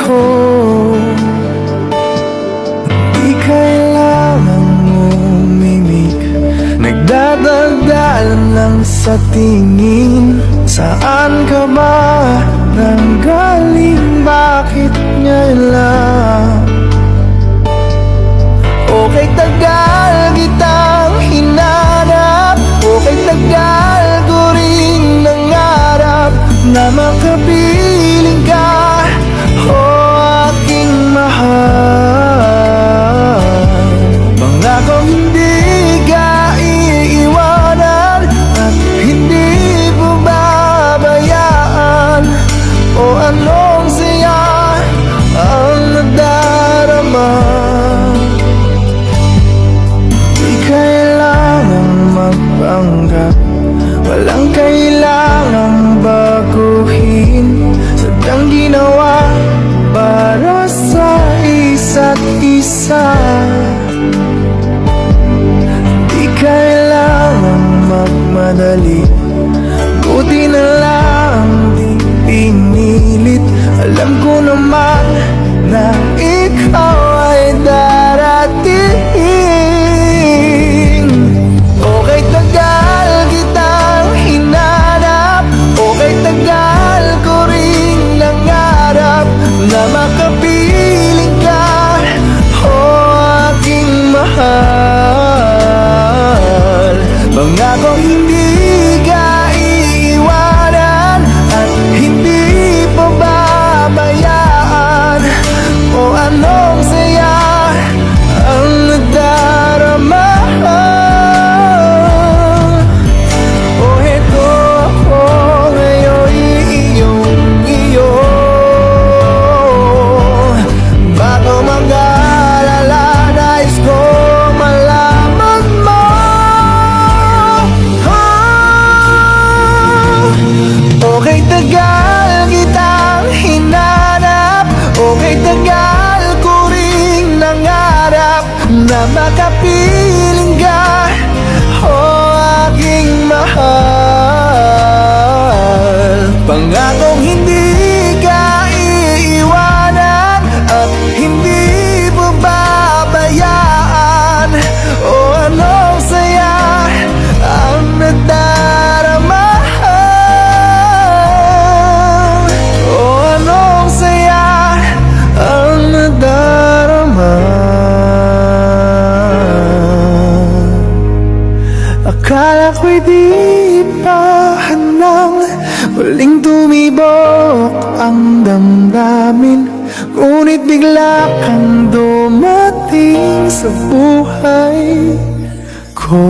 ko. Di kailangang umimik, nagdadagdalan lang sa tingin. Saan ka ba nanggaling? Bakit ngayon lang? Okay, tagal kitang hinanap, okay, tagal ko rin nangarap na makapiling ka, aking mahal. Pangakong hindi ka iiwanan at hindi mo babayaan. O anong saya ang nadarama? Di kailangang magpanggap, walang kailangang baguhin. Sadyang ginawa para sa isa't isa. Di kailangang magmadali, buti na lang di pinilit. Alam ko naman na ikaw ay darating. Okay, tagal kitang hinanap, okay, tagal ko rin nangarap na makapiling ka, aking mahal. Pangakong hindi ka iiwanan at hindi pa babayaan. O anong saya ang nadarama? O heto ako ngayon, iyong-iyo. Bago mag-alala, nais ko malaman mo. Okay, tagal kitang hinanap, okay, tagal ko rin nangarap na makapiling ka, aking mahal. Pangakong hindi ka iiwanan at hindi mo babayaan. O anong saya ang nadarama? O anong saya ang nadarama? Akala ko'y di pa handang muling tumibok ang damdamin, ngunit bigla kang dumating sa buhay ko.